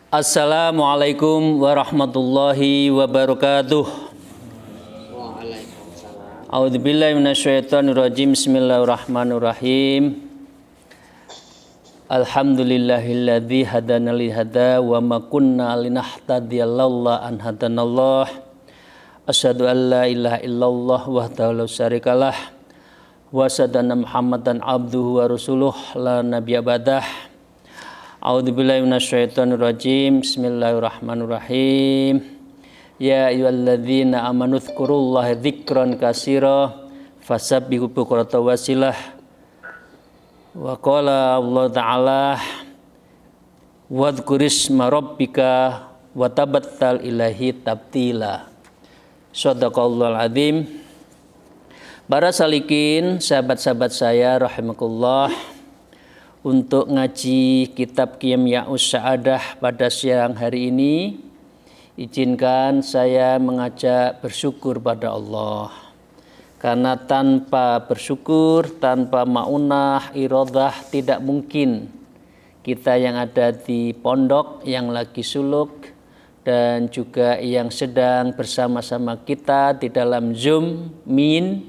Assalamualaikum warahmatullahi wabarakatuh. Waalaikumsalam. A'udzubillahi minasyaitonirrajim. Bismillahirrahmanirrahim. Alhamdulillahilladzi hadana li hada wa ma kunna linahtadiya laula an hadanallah. Asyhadu an la ilaha illallah wahdahu la syarikalah wa asyhadu anna Muhammadan abduhu wa rasuluh la nabiyya ba'dah. A'udzubillahi minasyaitonirrajim. Bismillahirrahmanirrahim. Ya ayyuhalladzina amanu dzkurullaha dzikran katsira fasabbihu bukratan wa asilah. Wa qala Allah Ta'ala wadhkurisma rabbika wa tabattal ilahi tabtila. Shadaqallahul azim. Para salikin, sahabat-sahabat saya rahimakumullah, untuk ngaji kitab Qiyamiya'us Sa'adah pada siang hari ini, izinkan saya mengajak bersyukur pada Allah. Karena tanpa bersyukur, tanpa ma'unah, iradah, tidak mungkin kita yang ada di pondok, yang lagi suluk, dan juga yang sedang bersama-sama kita di dalam Zoomiyat,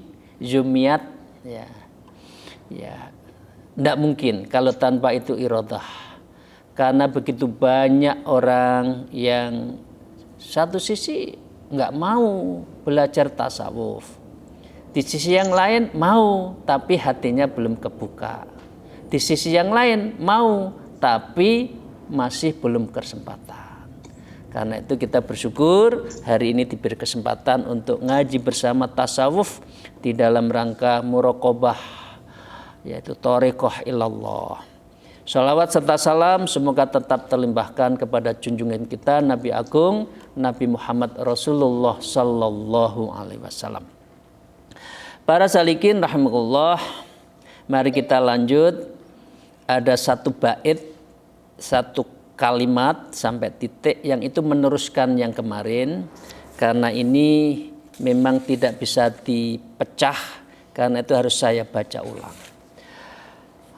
tidak mungkin kalau tanpa itu iradah. Karena begitu banyak orang yang satu sisi nggak mau belajar tasawuf, di sisi yang lain mau tapi hatinya belum kebuka, di sisi yang lain mau tapi masih belum kesempatan. Karena itu kita bersyukur hari ini diberi kesempatan untuk ngaji bersama tasawuf di dalam rangka muraqabah, yaitu thariqah ilallah. Shalawat serta salam semoga tetap terlimpahkan kepada junjungan kita Nabi Agung Nabi Muhammad Rasulullah Sallallahu Alaihi Wasallam. Para salikin rahimakumullah, mari kita lanjut. Ada satu bait, satu kalimat sampai titik yang itu meneruskan yang kemarin. Karena ini memang tidak bisa dipecah, karena itu harus saya baca ulang.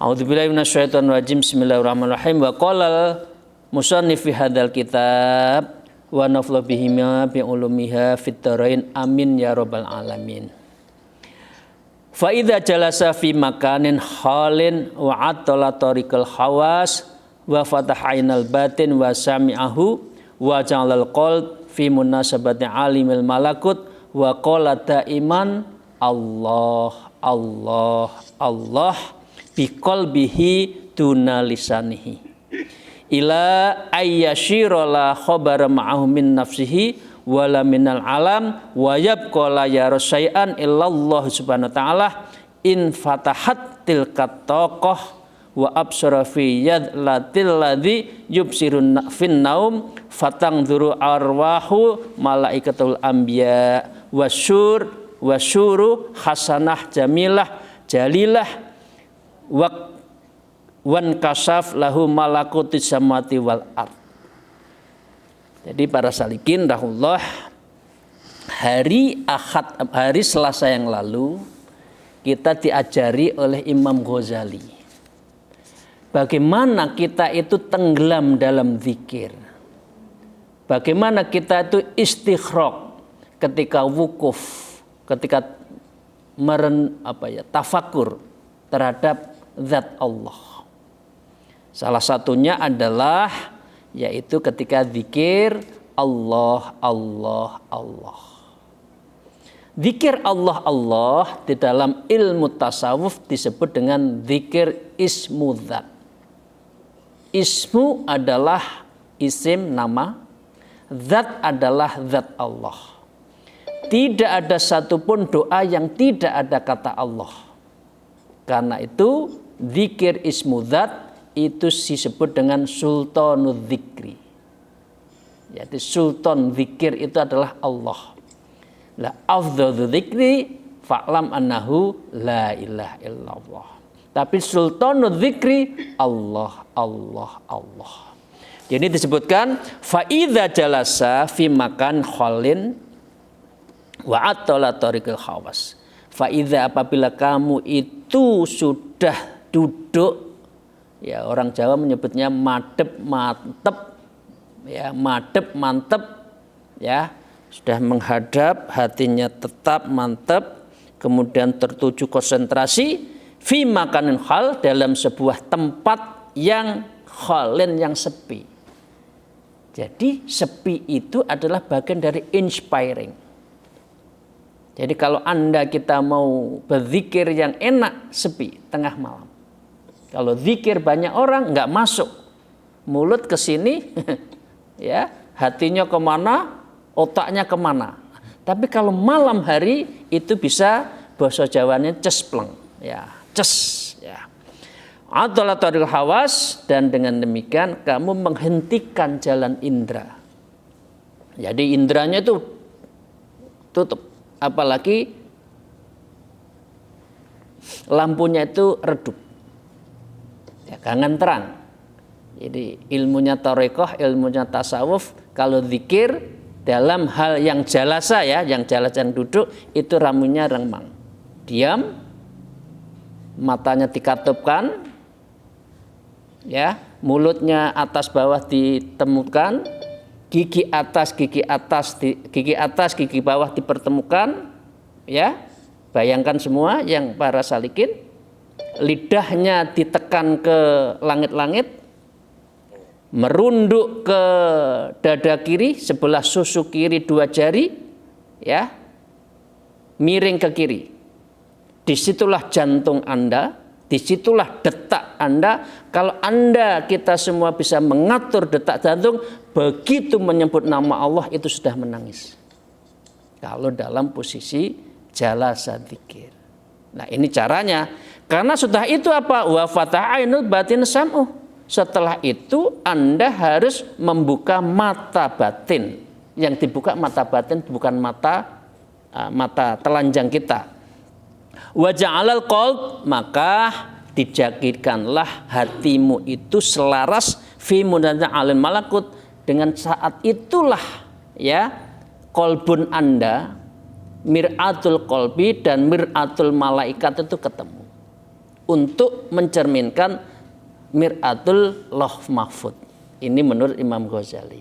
A'udzubillahi minasyaitonirrajim. Bismillahirrahmanirrahim. Wa qala musannif fi hadzal kitab wa nafla bihima bi ulumiha fit dharain amin ya rabbal alamin. Fa idza jalasa fi makanin halin wa atala tariqal hawas wa fataha ainal batin wa sami'ahu wa ja'alal qalb fi munasabati alimil malakut wa qala daiman Allah Allah Allah biqalbihi duna lisanihi ila ayyashira la khabara ma'ahu min nafsihi wala minal alam wa yabqa la yara syai'an illallah subhanahu wa ta'ala in fatahat tilkat taqah wa absara fi yadlatil ladzi yubsirun fin naum fatangduru arwahu malaikatul anbiya wasyuru hasanah jamilah jalilah wan kasaf lahu malakutis samawati wal ard. Jadi para salikin rahullah, hari Ahad, hari Selasa yang lalu kita diajari oleh Imam Ghazali bagaimana kita itu tenggelam dalam zikir, bagaimana kita itu istighraq ketika wukuf, ketika tafakur terhadap zat Allah. Salah satunya adalah yaitu ketika zikir Allah Allah Allah. Zikir Allah Allah di dalam ilmu tasawuf disebut dengan zikir ismu zat. Ismu adalah isim nama, zat adalah zat Allah. Tidak ada satupun doa yang tidak ada kata Allah. Karena itu zikir ismu zat itu disebut dengan sultanud dzikri. Yaitu sultan zikir itu adalah Allah. La afdhalu dzikri fa'lam annahu la ilaha illallah. Tapi sultanud dzikri Allah Allah Allah. Jadi disebutkan fa idza jalasa fi makan khalin wa atala tariqil khawas. Fa idza apabila kamu itu sudah duduk, ya orang Jawa menyebutnya madep, mantep, ya, madep, mantep, ya, sudah menghadap, hatinya tetap mantep, kemudian tertuju konsentrasi fi makanin hal, dalam sebuah tempat yang khalin, yang sepi. Jadi sepi itu adalah bagian dari inspiring. Jadi kalau kita mau berzikir yang enak, sepi, tengah malam. Kalau zikir banyak orang, nggak masuk. Mulut ke sini, ya, hatinya kemana, otaknya kemana. Tapi kalau malam hari itu bisa bahasa Jawanya cespleng, ya, ces, ya. Adolatul hawas, dan dengan demikian kamu menghentikan jalan indera. Jadi inderanya itu tutup, apalagi lampunya itu redup, ya, jangan terang. Jadi ilmunya tarekoh, ilmunya tasawuf, kalau zikir dalam hal yang jalasa, ya, yang jalas, yang duduk, itu ramunya remang, diam, matanya dikatupkan, ya, mulutnya atas bawah ditemukan, gigi atas, gigi bawah dipertemukan, ya, bayangkan semua yang para salikin, lidahnya ditekan ke langit-langit, merunduk ke dada kiri, sebelah susu kiri 2 jari, ya, miring ke kiri. Disitulah jantung Anda, disitulah detak Anda. Kalau kita semua bisa mengatur detak jantung, begitu menyebut nama Allah itu sudah menangis. Kalau dalam posisi jalasa dzikir. Nah, ini caranya. Karena sudah itu apa? Wa fata'ainul batin sam'u. Setelah itu Anda harus membuka mata batin. Yang dibuka mata batin bukan mata telanjang kita. Wa ja'alal qalb, maka dijadikanlah hatimu itu selaras fi munazza alil malakut, dengan saat itulah, ya, qalbun Anda, mir'atul qalbi dan mir'atul malaikat itu ketemu untuk mencerminkan mir'atul lauh mahfud. Ini menurut Imam Ghazali.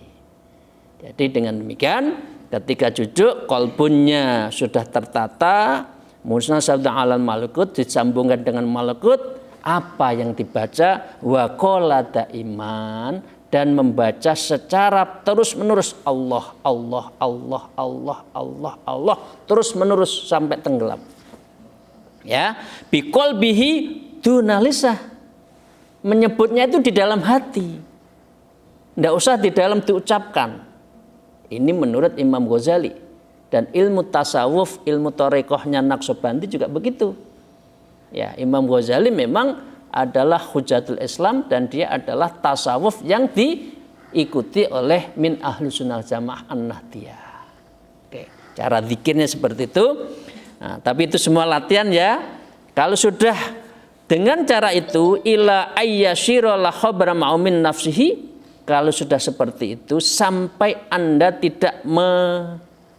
Jadi dengan demikian ketika duduk qalbunnya sudah tertata, musnah sabda alal malakut, disambungkan dengan malakut, apa yang dibaca, wa qala daiman, dan membaca secara terus menerus Allah, Allah, Allah, Allah, Allah, Allah, terus menerus sampai tenggelam. Ya, bi qalbihi dunalisah. Menyebutnya itu di dalam hati, tidak usah di dalam diucapkan. Ini menurut Imam Ghazali. Dan ilmu tasawuf, ilmu tarekohnya Naqsyabandi juga begitu. Ya, Imam Ghazali memang adalah hujatul Islam, dan dia adalah tasawuf yang diikuti oleh min ahlu sunnah jamaah an-nahdiyah. Oke, cara zikirnya seperti itu. Nah, tapi itu semua latihan, ya. Kalau sudah dengan cara itu, ila ayyashira la khabara ma'umin nafsihi, kalau sudah seperti itu sampai Anda tidak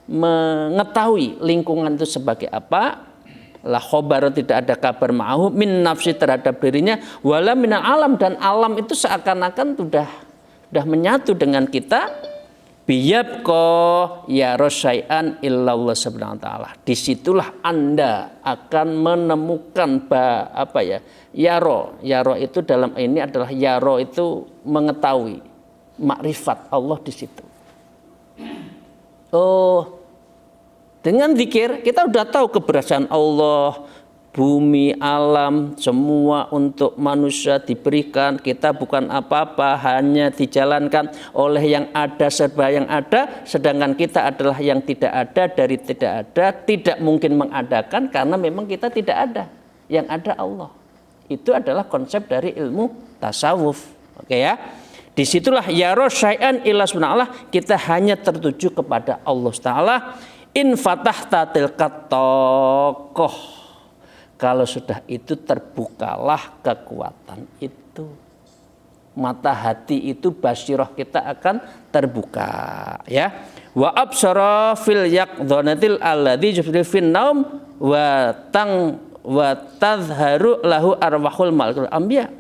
mengetahui lingkungan itu sebagai apa, la khabara, tidak ada kabar ma'hu min nafsi, terhadap dirinya, wala minal alam, dan alam itu seakan-akan sudah menyatu dengan kita, biyabqa ya rasyai'an illallah subhanahu wa ta'ala. Disitulah Anda akan menemukan yaro itu dalam ini adalah yaro itu mengetahui, makrifat Allah di situ. Oh, dengan zikir kita sudah tahu keberasaan Allah, bumi, alam, semua untuk manusia diberikan. Kita bukan apa-apa, hanya dijalankan oleh yang ada, serba yang ada. Sedangkan kita adalah yang tidak ada dari tidak ada, tidak mungkin mengadakan karena memang kita tidak ada. Yang ada Allah. Itu adalah konsep dari ilmu tasawuf. Oke, ya. Disitulah ya rosyai'an ila subhanallah, kita hanya tertuju kepada Allah Ta'ala. In fatahta tilkat tokoh, kalau sudah itu terbukalah kekuatan itu, mata hati itu, basyirah kita akan terbuka, ya. Wa absara fil yaqdhanatil alladzi yufri fin naum wa tadhharu lahu arwahul malakul anbiya.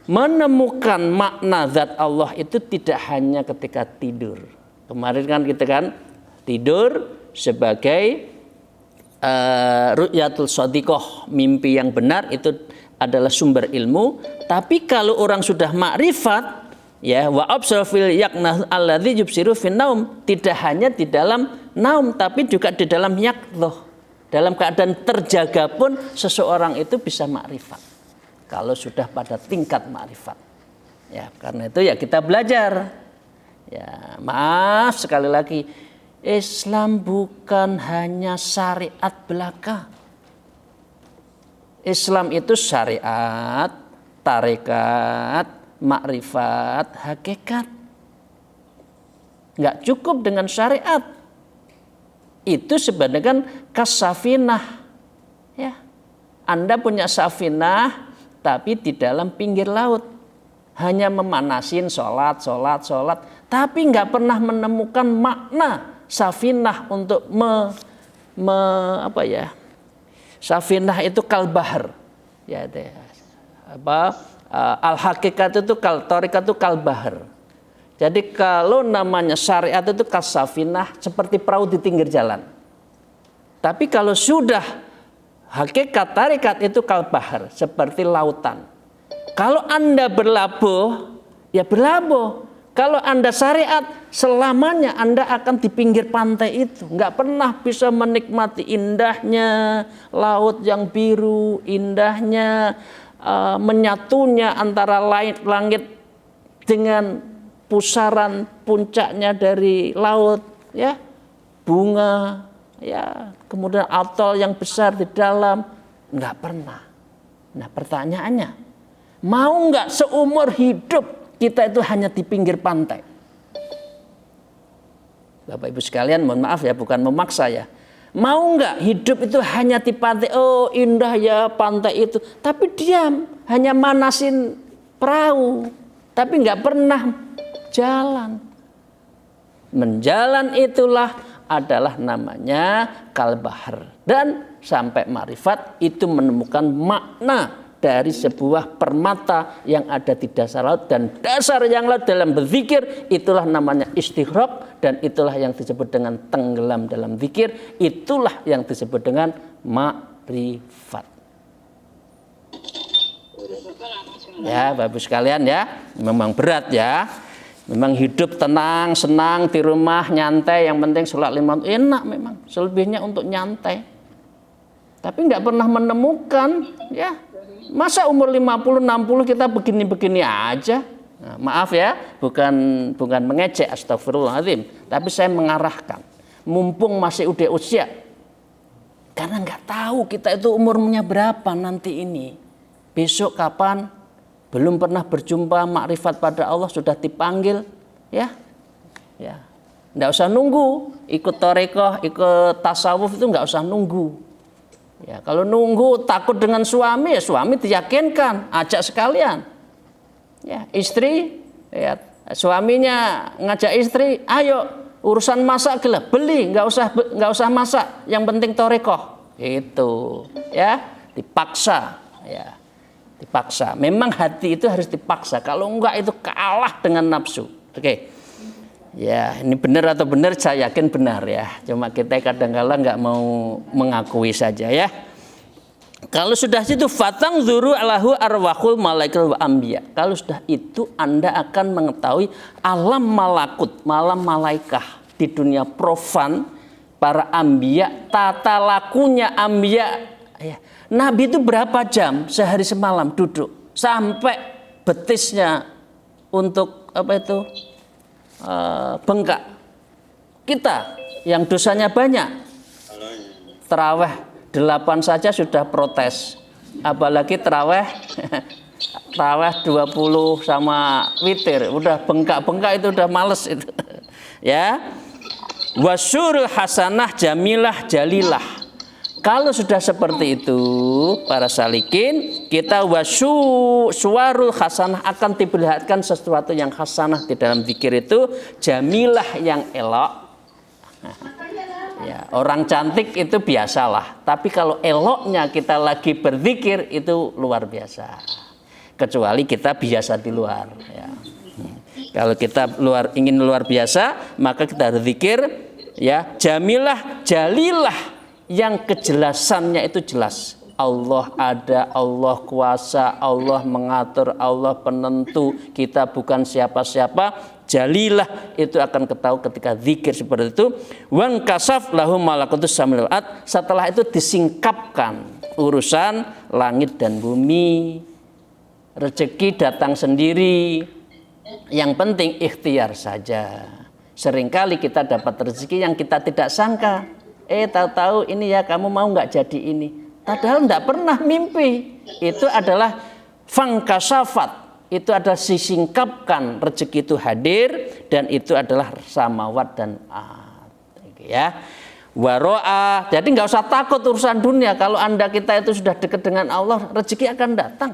menemukan makna zat Allah itu tidak hanya ketika tidur. Kemarin kan kita tidur sebagai ru'yatul shadiqah, mimpi yang benar itu adalah sumber ilmu. Tapi kalau orang sudah makrifat, ya, wa absar fil yaqnah alladzi yubsiru fin naum, tidak hanya di dalam naum tapi juga di dalam yaqdhah. Dalam keadaan terjaga pun seseorang itu bisa makrifat. Kalau sudah pada tingkat makrifat. Ya, karena itu ya kita belajar. Ya, maaf sekali lagi, Islam bukan hanya syariat belaka. Islam itu syariat, tarekat, makrifat, hakikat. Enggak cukup dengan syariat. Itu sebenarnya kan kasafinah. Ya. Anda punya safinah tapi di dalam pinggir laut. Hanya memanasin sholat. Tapi nggak pernah menemukan makna safinah untuk safinah itu kalbahar. Ya, al-hakikat itu tarikat itu kalbahar. Jadi kalau namanya syariat itu kasafinah seperti perahu di pinggir jalan. Tapi kalau sudah hakikat tarikat itu kalbahar seperti lautan. Kalau Anda berlabuh, ya berlabuh. Kalau Anda syariat, selamanya Anda akan di pinggir pantai itu. Nggak pernah bisa menikmati indahnya laut yang biru, indahnya menyatunya antara langit dengan pusaran puncaknya dari laut, ya, bunga, ya, kemudian atol yang besar di dalam, nggak pernah. Nah, pertanyaannya, mau nggak seumur hidup kita itu hanya di pinggir pantai? Bapak Ibu sekalian, mohon maaf ya, bukan memaksa ya. Mau nggak hidup itu hanya di pantai? Oh, indah ya pantai itu, tapi diam, hanya manasin perahu, tapi nggak pernah jalan. Menjalan itulah adalah namanya kalbahar. Dan sampai marifat itu menemukan makna dari sebuah permata yang ada di dasar laut, dan dasar yang laut dalam berzikir itulah namanya istighraq, dan itulah yang disebut dengan tenggelam dalam zikir, itulah yang disebut dengan makrifat. Ya, Bapak sekalian ya, memang berat ya. Memang hidup tenang, senang di rumah, nyantai, yang penting sholat 5 waktu, enak memang. Selebihnya untuk nyantai. Tapi nggak pernah menemukan, ya. Masa umur 50, 60 kita begini-begini aja? Nah, maaf ya, bukan mengejek, astagfirullahaladzim. Tapi saya mengarahkan, mumpung masih udah usia. Karena nggak tahu kita itu umurnya berapa nanti ini. Besok kapan? Belum pernah berjumpa makrifat pada Allah sudah dipanggil, ya. Ya. Nggak usah nunggu, ikut tarekat, ikut tasawuf itu nggak usah nunggu. Ya, kalau nunggu takut dengan suami, ya suami diyakinkan, ajak sekalian. Ya, istri, ya, suaminya ngajak istri, ayo urusan masak gila, beli, nggak usah masak, yang penting tarekat. Itu, ya, dipaksa, ya, dipaksa. Memang hati itu harus dipaksa. Kalau enggak itu kalah dengan nafsu. Oke. Ya, ini benar atau benar, saya yakin benar ya. Cuma kita kadang-kadang nggak mau mengakui saja ya. Kalau sudah itu fatang dzuru alahu arwahul malaikat wa anbiya. Kalau sudah itu Anda akan mengetahui alam malakut, malam malaikah di dunia profan, para anbiya, tata lakunya anbiya. Ya. Nabi itu berapa jam sehari semalam duduk sampai betisnya untuk apa itu? Bengkak. Kita yang dosanya banyak, terawih 8 saja sudah protes, apalagi terawih 20 sama witir, udah bengkak-bengkak itu udah males itu. Ya, wasyurul hasanah jamilah jalilah. Kalau sudah seperti itu para salikin, kita suwarul hasanah, akan diperlihatkan sesuatu yang hasanah di dalam zikir itu, jamilah yang elok. Ya, orang cantik itu biasalah, tapi kalau eloknya kita lagi berzikir itu luar biasa. kecuali kita biasa di luar. Ya. Kalau kita ingin luar biasa, maka kita harus zikir, ya, jamilah, jalilah, yang kejelasannya itu jelas. Allah ada, Allah kuasa, Allah mengatur, Allah penentu. Kita bukan siapa-siapa. Jalilah itu akan ketahui ketika zikir seperti itu. Wan kasaf lahum malakutus samil ard. Setelah itu disingkapkan urusan langit dan bumi. Rezeki datang sendiri. Yang penting ikhtiar saja. Seringkali kita dapat rezeki yang kita tidak sangka. Tahu-tahu ini ya, kamu mau nggak jadi ini? Padahal tidak pernah mimpi. Itu adalah fangkasafat. Itu adalah disingkapkan, rezeki itu hadir, dan itu adalah samawat dan ard. Ya. Waro'a. Jadi nggak usah takut urusan dunia. Kalau kita itu sudah dekat dengan Allah, rezeki akan datang.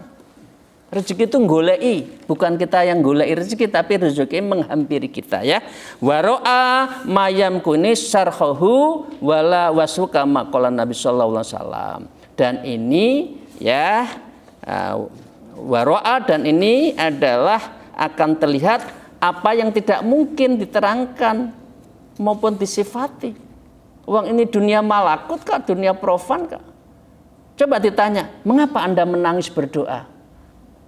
Rezeki itu golei, bukan kita yang golei rezeki, tapi rezeki menghampiri kita, ya. Waro'a mayam kunis sarhohu wala wasuka maqala Nabi sallallahu alaihi wasallam. Dan ini, ya, waro'a, dan ini adalah akan terlihat apa yang tidak mungkin diterangkan maupun disifati. Uang ini dunia malakut kah, dunia profan kah? Coba ditanya, mengapa Anda menangis berdoa?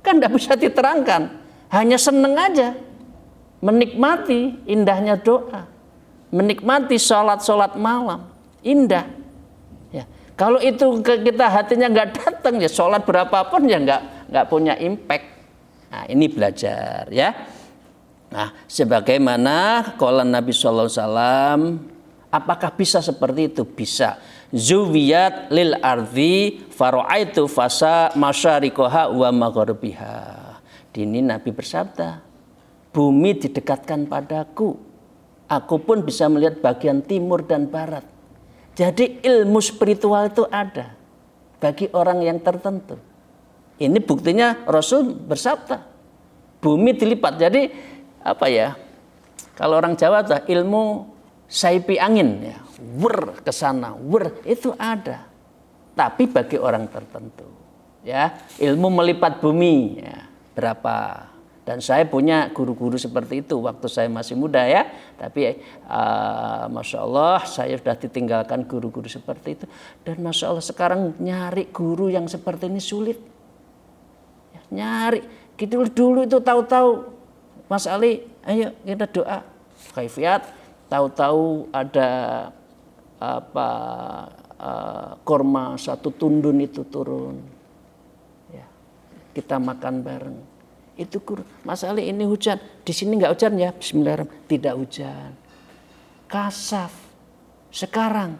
Kan tidak bisa diterangkan, hanya seneng aja, menikmati indahnya doa, menikmati sholat malam, indah. Ya. Kalau itu kita hatinya nggak datang, ya sholat berapapun ya nggak punya impact. Nah, ini belajar, ya. Nah, sebagaimana qaulun Nabi sallallahu alaihi wasallam, apakah bisa seperti itu? Bisa. Zuwiyat lil ardi faro'aitu fasa masyariqaha wa magharibiha. Ini Nabi bersabda, bumi didekatkan padaku, aku pun bisa melihat bagian timur dan barat. Jadi ilmu spiritual itu ada bagi orang yang tertentu. Ini buktinya Rasul bersabda, bumi dilipat. Jadi apa ya? Kalau orang Jawa tuh ilmu saipi angin, ya, ke sana, itu ada. Tapi bagi orang tertentu, ya, ilmu melipat bumi, ya, berapa? Dan saya punya guru-guru seperti itu waktu saya masih muda, ya. Tapi masya Allah saya sudah ditinggalkan guru-guru seperti itu. Dan masya Allah sekarang nyari guru yang seperti ini sulit. Ya, nyari, gitu dulu itu tahu-tahu, Mas Ali, ayo kita doa, kaifiat. Tahu-tahu ada korma satu tundun itu turun, ya, kita makan bareng. Itu Mas Ali, ini hujan, di sini nggak hujan ya, bismillahirrahmanirrahim, tidak hujan. Kasaf. Sekarang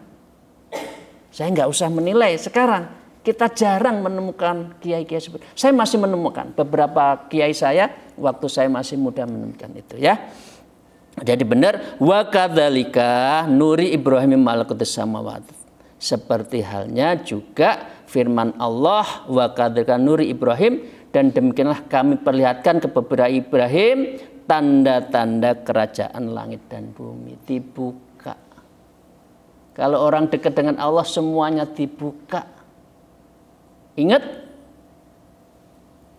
saya nggak usah menilai, sekarang kita jarang menemukan kiai-kiai seperti itu. Saya masih menemukan beberapa kiai saya waktu saya masih muda menemukan itu, ya. Jadi benar, wa kadzalika nuri Ibrahim malakutus samawati. Seperti halnya juga firman Allah, wa kadzalika nuri Ibrahim, dan demikianlah kami perlihatkan kepada Ibrahim tanda-tanda kerajaan langit dan bumi, dibuka. Kalau orang dekat dengan Allah semuanya dibuka. Ingat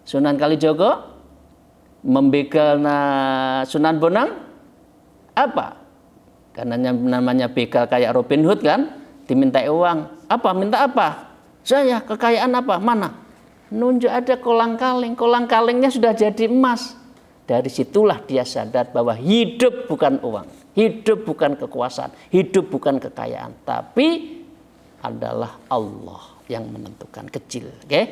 Sunan Kalijogo membegal Sunan Bonang, apa? Karena namanya begal kayak Robin Hood kan, dimintai uang. Apa? Minta apa? Saya kekayaan apa? Mana? Nunjuk ada kolang-kaling. Kolang-kalingnya sudah jadi emas. Dari situlah dia sadar bahwa hidup bukan uang, hidup bukan kekuasaan, hidup bukan kekayaan, tapi adalah Allah yang menentukan. Kecil, oke? Okay?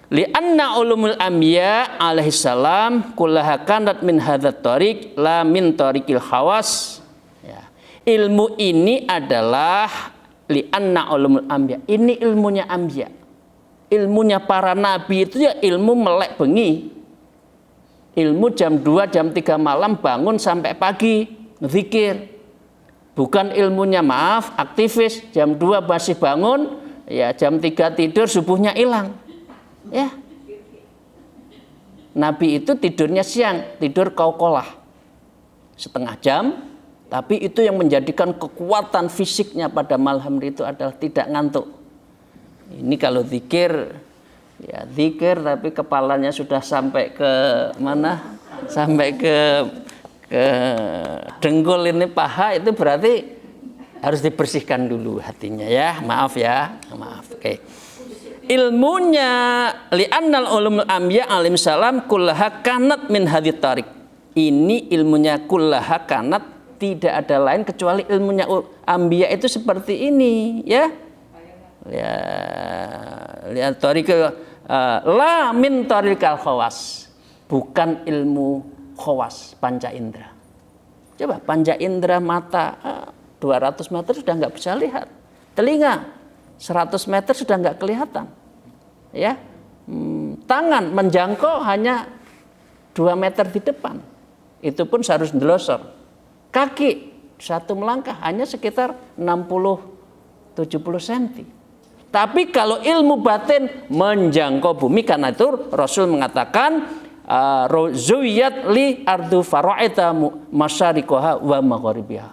Li'anna ulumul anbiya alaihi salam kullaha kanat min hadzat tariq la min tariqil hawas. Ya. Ilmu ini adalah li'anna ulumul anbiya. Ini ilmunya anbiya. Ilmunya para nabi itu ya ilmu melek bengi. Ilmu jam 2, jam 3 malam bangun sampai pagi zikir. Bukan ilmunya aktivis jam 2 masih bangun, ya jam 3 tidur, subuhnya hilang. Ya, Nabi itu tidurnya siang, tidur kaukolah setengah jam, tapi itu yang menjadikan kekuatan fisiknya pada malam itu adalah tidak ngantuk. Ini kalau zikir Ya, zikir tapi kepalanya sudah sampai ke mana? Sampai ke dengkul ini, paha, itu berarti harus dibersihkan dulu hatinya ya. Maaf ya. Maaf. Oke. Ilmunya li'annal ulumul anbiya alim salam kullaha kanat min hadit tarik. Ini ilmunya kullaha kanat, tidak ada lain kecuali ilmunya anbiya itu seperti ini ya. Ya, lihat tarik la min tarikal khawas. Bukan ilmu khawas panca indera. Coba panca indera mata 200 meter sudah nggak bisa lihat. Telinga 100 meter sudah nggak kelihatan. Ya, tangan menjangkau hanya 2 meter di depan. Itu pun harus ndelosor. Kaki satu melangkah hanya sekitar 60-70 cm. Tapi kalau ilmu batin menjangkau bumi, karena itu Rasul mengatakan zuyat li ardu fara'ita masyariqaha wa magharibiha.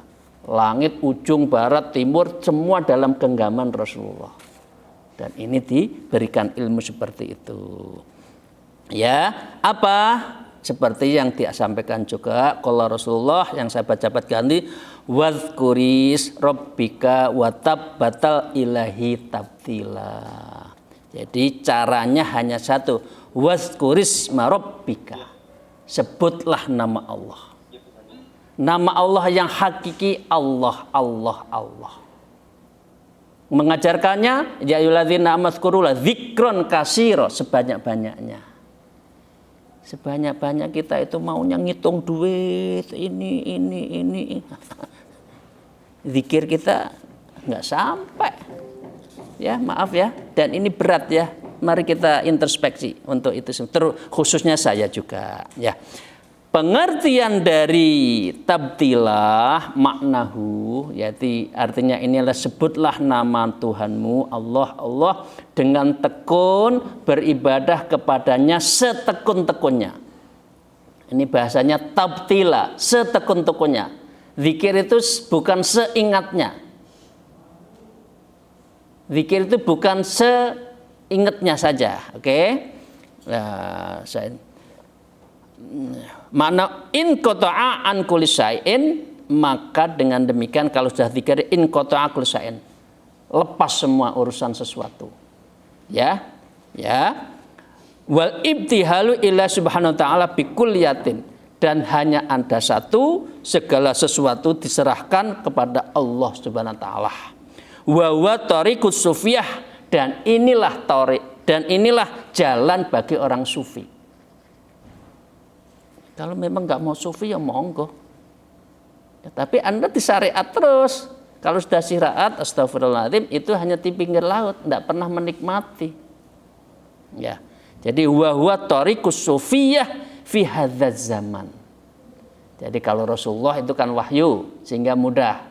Langit ujung barat timur semua dalam genggaman Rasulullah. Dan ini diberikan ilmu seperti itu. Ya, apa? Seperti yang disampaikan juga kalau Rasulullah yang saya baca-baca ganti, wadhkuris rabbika watabbatal ilahi tabtila. Jadi caranya hanya satu, wadhkuris rabbika. Sebutlah nama Allah. Nama Allah yang hakiki Allah, Allah, Allah. Mengajarkannya ya ayyuhalladzina amadzkurullah dzikron katsira, sebanyak-banyaknya. Sebanyak-banyak kita itu maunya ngitung duit ini. Zikir kita nggak sampai. Ya, maaf ya. Dan ini berat ya. Mari kita introspeksi untuk itu. Khususnya saya juga ya. Pengertian dari tabtilah maknahu, yaitu artinya ini adalah sebutlah nama Tuhanmu Allah, Allah dengan tekun beribadah kepadanya setekun-tekunnya. Ini bahasanya tabtilah, setekun-tekunnya. Zikir itu bukan seingatnya. Zikir itu bukan seingatnya saja, oke? Nah, mana in qata'a an kulli syai'in, maka dengan demikian kalau sudah zikir in qata'a kulli syai'in, lepas semua urusan sesuatu. Ya. Wal ibtihalu ila subhanahu wa ta'ala bi kulliyatin, dan hanya ada satu, segala sesuatu diserahkan kepada Allah subhanahu wa ta'ala. Wa wa tariqus sufiyah, dan inilah tarik, dan inilah jalan bagi orang sufi. Kalau memang nggak mau sufi ya monggo. Ya, tapi Anda disyariat terus. Kalau sudah syariat, astagfirullahaladzim, itu hanya di pinggir laut, tidak pernah menikmati. Ya, jadi huwa tariqus sufiyah fi hadzal zaman. Jadi kalau Rasulullah itu kan wahyu, sehingga mudah.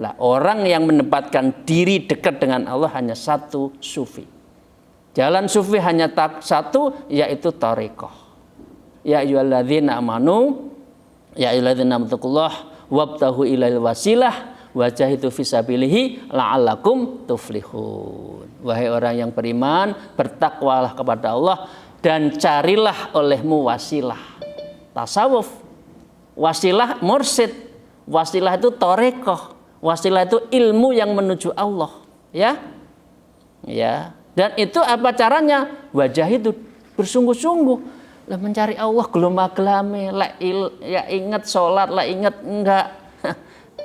Lah orang yang menempatkan diri dekat dengan Allah hanya satu, sufi. Jalan sufi hanya satu, yaitu tariqah. Ya ayyuhalladzina amanu ya ayyuhalladzina amtakullah wabtahu ilail wasilah wajahidu fisabilihi la'allakum tuflihun. Wahai orang yang beriman, bertakwalah kepada Allah dan carilah olehmu wasilah. Tasawuf, wasilah mursyid, wasilah itu thariqah, wasilah itu ilmu yang menuju Allah, ya. Dan itu apa caranya? Wajahidu, bersungguh-sungguh. Lah mencari Allah geloma-gelame, ya ingat sholat, lah ingat enggak.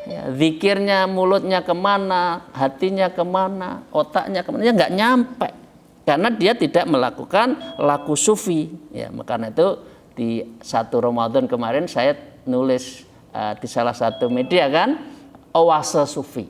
Ya, zikirnya mulutnya kemana, hatinya kemana, otaknya kemana, ya enggak nyampe. Karena dia tidak melakukan laku sufi. Ya, makanya itu di 1 Ramadan kemarin saya nulis di salah satu media kan, oase sufi.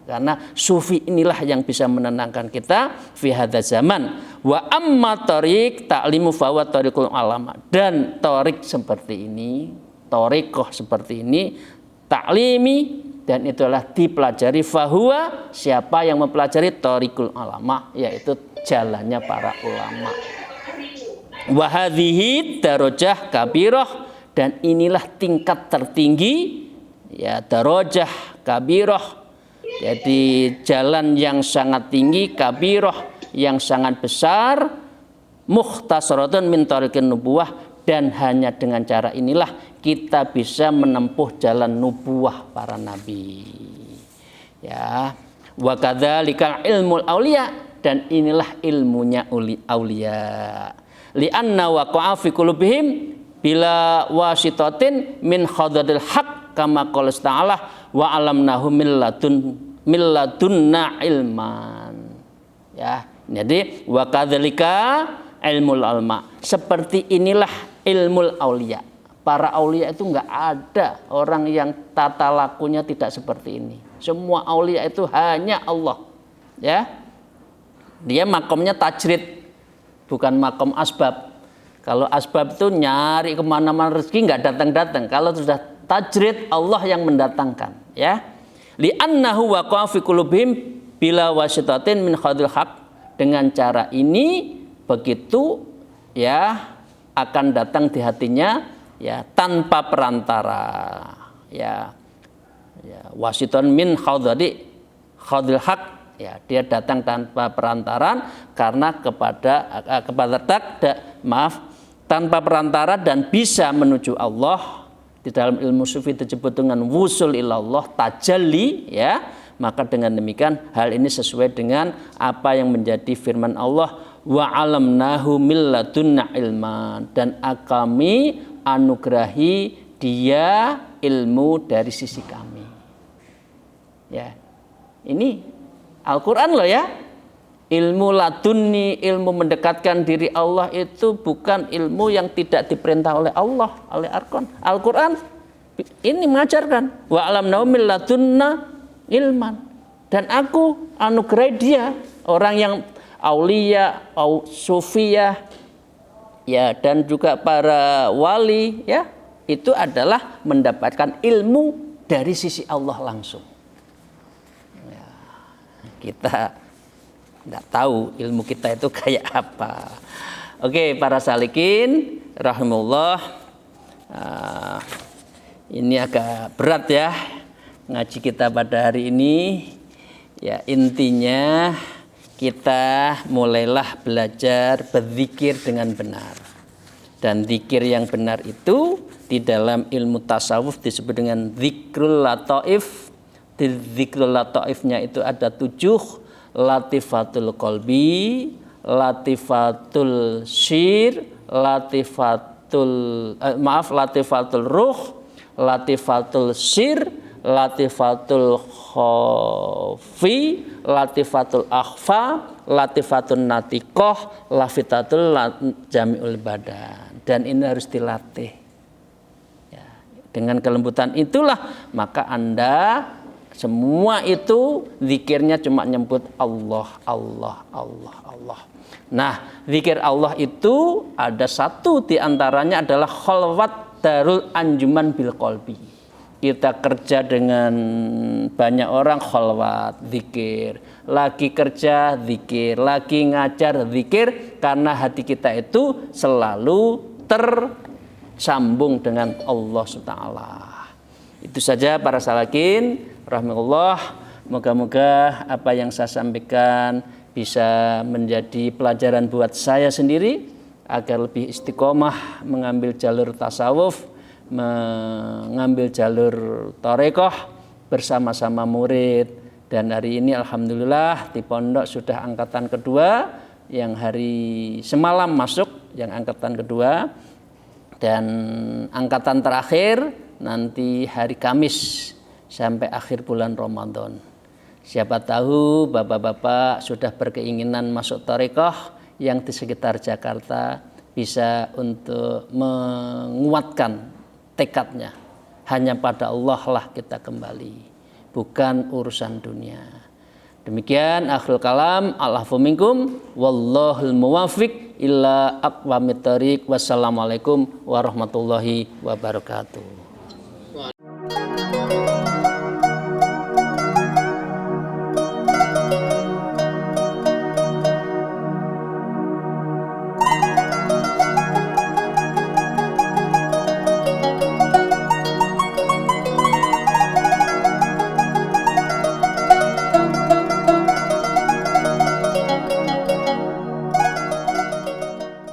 Karena sufi inilah yang bisa menenangkan kita fi hadzal zaman. Wa amma tariq ta'limu fa huwa tariqul ulama. Dan tariq seperti ini, tariqah seperti ini, taklimi, dan itulah dipelajari fa huwa, siapa yang mempelajari tariqul ulama, yaitu jalannya para ulama. Wa hadhihi darajah kabirah, dan inilah tingkat tertinggi ya, darajah kabirah. Jadi jalan yang sangat tinggi, kabirah, yang sangat besar, mukhtasaratun min thariqin nubuwah, dan hanya dengan cara inilah kita bisa menempuh jalan nubuwah para nabi. Ya, wa kadzalikal ilmul auliya, dan inilah ilmunya aulia. Li'anna waqa'a fi qulubihim bila wasitatin min khadadil haq kama qala ta'ala wa alamnahu min ladunna ilman. Ya, jadi wa kadzalika ilmul ulama. Seperti inilah ilmul aulia. Para aulia itu enggak ada orang yang tata lakunya tidak seperti ini. Semua aulia itu hanya Allah. Ya. Dia makomnya tajrid, bukan makom asbab. Kalau asbab itu nyari kemana-mana rezeki nggak datang-datang. Kalau sudah tajrid, Allah yang mendatangkan. Ya, li'annahu waqa'a fi qulubihim bila wasitatin min khadil haq. Dengan cara ini begitu ya akan datang di hatinya ya tanpa perantara. Ya, wasiton min khadil haq. Ya, dia datang tanpa perantaran karena tanpa perantara dan bisa menuju Allah. Di dalam ilmu sufi disebut dengan wusul ilallah, tajalli, ya. Maka dengan demikian hal ini sesuai dengan apa yang menjadi firman Allah, wa alamnahu min ladunna ilman, dan kami anugerahi dia ilmu dari sisi kami. Ya. Ini Al-Quran loh ya. Ilmu ladunni, ilmu mendekatkan diri Allah itu bukan ilmu yang tidak diperintah oleh Allah, oleh Al-Quran ini mengajarkan wa alamnahu min ladunna ilman, dan aku anugerai dia orang yang aulia, sufiyah ya, dan juga para wali ya, itu adalah mendapatkan ilmu dari sisi Allah langsung. Kita nggak tahu ilmu kita itu kayak apa. Oke, para salikin rahimullah, ini agak berat ya ngaji kita pada hari ini. Ya, intinya kita mulailah belajar berzikir dengan benar. Dan zikir yang benar itu di dalam ilmu tasawuf disebut dengan zikrul lataif. Zikrul lataifnya itu ada 7, latifatul qalbi, latifatul syir, latifatul ruh, latifatul syir, latifatul khafi, latifatul akhfa, latifatul natikoh, lafitatul jami'ul badan. Dan ini harus dilatih ya. Dengan kelembutan itulah maka Anda semua itu zikirnya cuma nyebut Allah, Allah, Allah, Allah. Nah, zikir Allah itu ada satu diantaranya adalah khalwat darul anjuman bil qalbi. Kita kerja dengan banyak orang khalwat, zikir. Lagi kerja, zikir. Lagi ngajar, zikir. Karena hati kita itu selalu tersambung dengan Allah SWT. Itu saja para salakin rahimahullah. Moga-moga apa yang saya sampaikan bisa menjadi pelajaran buat saya sendiri agar lebih istiqomah mengambil jalur tasawuf, mengambil jalur tarekoh bersama-sama murid. Dan hari ini alhamdulillah di pondok sudah angkatan kedua, yang hari semalam masuk yang angkatan kedua, dan angkatan terakhir nanti hari Kamis sampai akhir bulan Ramadan. Siapa tahu bapak-bapak sudah berkeinginan masuk tarekoh yang di sekitar Jakarta bisa untuk menguatkan tekadnya. Hanya pada Allah lah kita kembali, bukan urusan dunia. Demikian akhirul kalam, al'afu minkum, wallahul muwafiq illa aqwamit thariq. Wassalamualaikum warahmatullahi wabarakatuh.